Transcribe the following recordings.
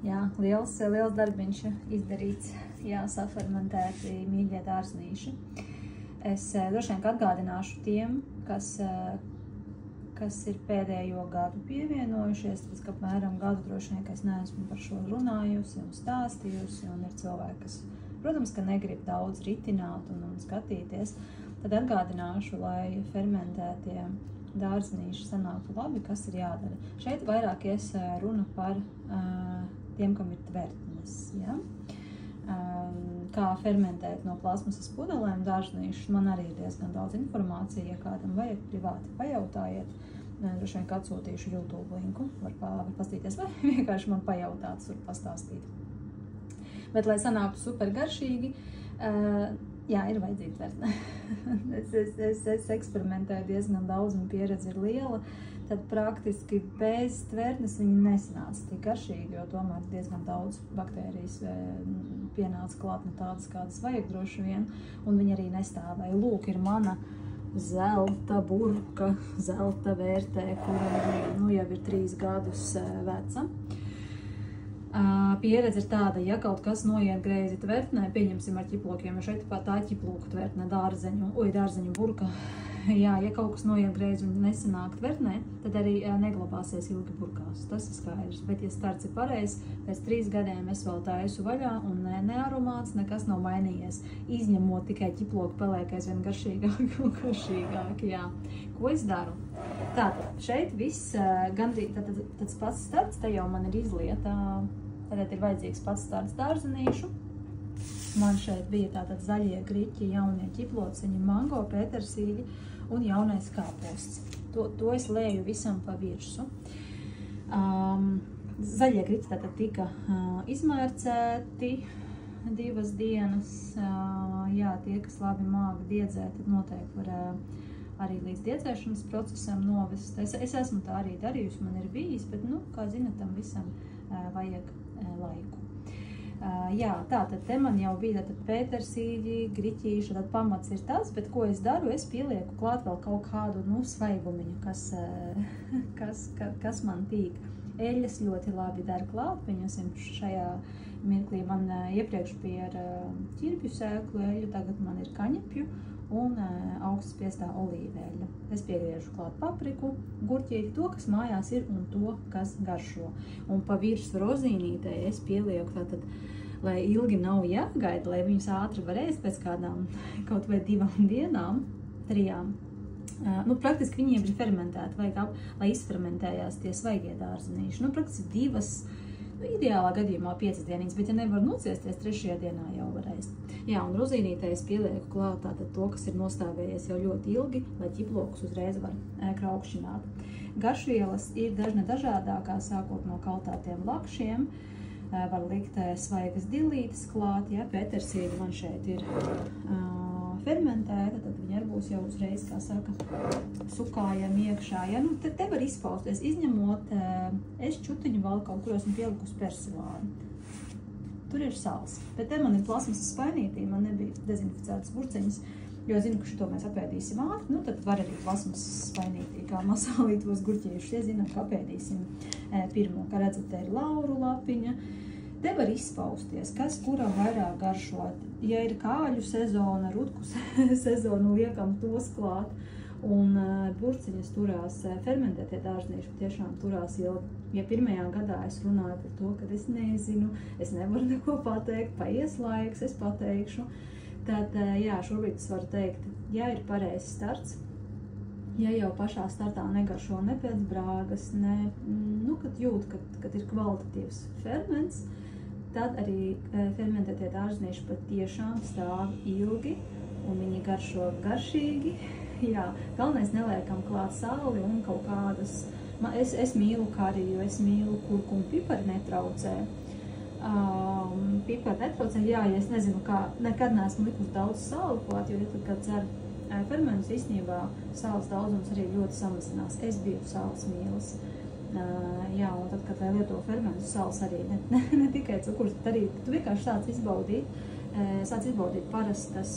Jā, liels darbiņš izdarīts, jā, safermentēti mīļie dārznīši. Es droši vien atgādināšu tiem, kas ir pēdējo gadu pievienojušies, tad apmēram gadu droši vien, ka es neesmu par šo runājusi un stāstījusi, un ir cilvēki, kas, protams, ka negrib daudz ritināt un skatīties, tad atgādināšu, lai fermentētie dārznīši sanāktu labi, kas ir jādara. Šeit vairāk ies runa par tiem, kam ir tvertnes, ja? Kā fermentēt no plasmasas pudelēm dārznīšus. Man arī ir diezgan daudz informācija, ja kādam vajag privāti pajautājiet. Droši vien, ka atsūtīšu YouTube linku, var pastīties, vai vienkārši man pajautāts, var pastāstīt. Bet, lai sanāktu super garšīgi, jā, ir vajadzīga tvertne. Es eksperimentēju diezgan daudz un pieredze ir liela, tad praktiski bez tvertnes viņi nesanāca tik garšīgi, jo tomēr diezgan daudz baktērijas pienāca klāt ne tādas, kādas vajag droši vien, un viņi arī nestāvēja. Lūk, ir mana zelta burka, zelta vērtē, kura jau ir 3 gadus veca. Pieredze ir tāda, ja kaut kas noiet greizi tvertnē, pieņemsim ar ķiplokiem, jo šeit tā ķiploku tvertne, dārzeņu burka. Jā, ja kaut kas noiet greizi un nesanāk tvertnē, tad arī neglabāsies ilgi burkās. Tas ir skaidrs, bet ja starts ir pareizs, pēc 3 gadiem es vēl taisu vaļā un ne aromāts, nekas nav mainījies. Izņemot tikai ķiploku paliek aizvien garšīgāk un garšīgāk, jā. Ko es daru? Tātad, šeit viss gandrīz, tāds pats starts, te jau man ir izlieta, tad ir vajadzīgs pats starts dārzenīšu. Man šeit bija tātad zaļie griķi, jaunie ķiplociņi, mango, petersīļi un jaunais kāposts. To es lēju visam pa virsu. Zaļie griķi tātad tika izmērcēti 2 dienas. Jā, tie, kas labi māga diedzēt, tad noteikti var arī līdz diedzēšanas procesam novest. Es esmu tā arī darījusi, man ir bijis, bet, kā zinat, tam visam vajag laiku. Jā, tātad te man jau bija pētersīļi, griķīši, tad pamats ir tas, bet ko es daru, es pielieku klāt vēl kaut kādu, svaigumiņu, kas man tīk. Eļas ļoti labi dara klāt, pieņemsim šajā mirklī man iepriekš bija ar ķirpju sēklu eļu, tagad man ir kaņepju un augstas spiestā olīveļa. Es piegriežu klāt papriku, gurķīti, to, kas mājās ir un to, kas garšo. Un pa virsmu rozīnītei es pielieku tātad, lai ilgi nav jāgaida, lai viņus ātri var ēst pēc kādām kaut vai 2 dienām, 3. Praktiski viņi ir fermentēti, vajag, lai izfermentējās tie svaigie dārzenīši. Praktiski 2, ideālā gadījumā 5 dienas, bet ja nevar nociesties, 3. dienā jau var ēst. Jā, un rozīnītē es pielieku klāt tātad to, kas ir nostāvējies jau ļoti ilgi, lai ķiplokus uzreiz var kraukšķināt. Garšvielas ir dažādākās, sākot no kaltātiem lakšiem, var likt svaigas dilītes klāt, ja petersīļi man šeit ir fermentēta, tad viņi arī būs jau uzreiz, kā saka, sukājam iekšā. Ja? Te var izpausties, izņemot, es čutiņu vēl kaut kur esmu pielikusi persilāni. Tur ir sāls, bet te man ir plasmasas spainītī, man nebija dezinficētas burciņas, jo zinu, ka šito mēs apēdīsim ātri, tad var arī plasmasas spainītī, kā masālītos gurķīšus, ja zinām, ka apēdīsim pirmo, kā redzat, te ir lauru lapiņa. Te var izpausties, kas kuram vairāk garšot. Ja ir kāļu sezona, rutku sezonu, liekam tos klāt, un burciņas turās, fermentētie dārznīši tiešām turās ilgi. Ja 1. gadā es runāju par to, ka es nezinu, es nevaru neko pateikt, paies laiks, es pateikšu, tad, jā, šobrīd es varu teikt, ja ir pareizs starts, ja jau pašā startā negaršo ne pēc brāgas, kad jūt, kad ir kvalitatīvs ferments, tad arī fermentētie dārznīši patiešām stāv ilgi, un viņi garšo garšīgi. Jā, galvenais neliekam klāt sāli un kaut kādas, es mīlu kariju, es mīlu kurkumu, pipari netraucē. Pipari netraucē, jā, ja es nezinu, kā, nekad neesmu likus daudz sāli klāt, jo, ja tad, kad dzer fermentus, īstenībā sāls daudzums arī ļoti samazinās. Es biju sāls mīlis. Jā, un tad, kad lieto fermentus, sāls arī ne tikai cukurs, bet arī tu vienkārši sāc izbaudīt parastas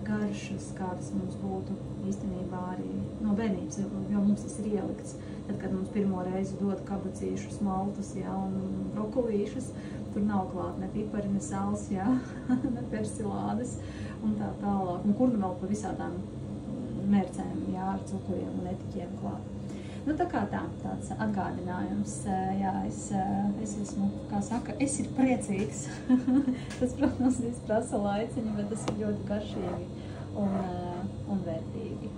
garšas, kādas mums būtu īstenībā arī no bērnības, jo mums tas ir ielikts. tad, kad mums pirmo reizi dod kabaciešus, maltus, jā, un brokolīšus, tur nav klāt ne pipari, ne sāls, jā, ne persilādes un tā tālāk. Un kur nu vēl pa visādām mērcēm, jā, ar cukuriem un etiķiem klāt. Nu, tā kā tāds atgādinājums, jā, es esmu, kā saka, es ir priecīgs. Tas, protams, viss prasa laiciņu, bet tas ir ļoti garšīgi un vērtīgi.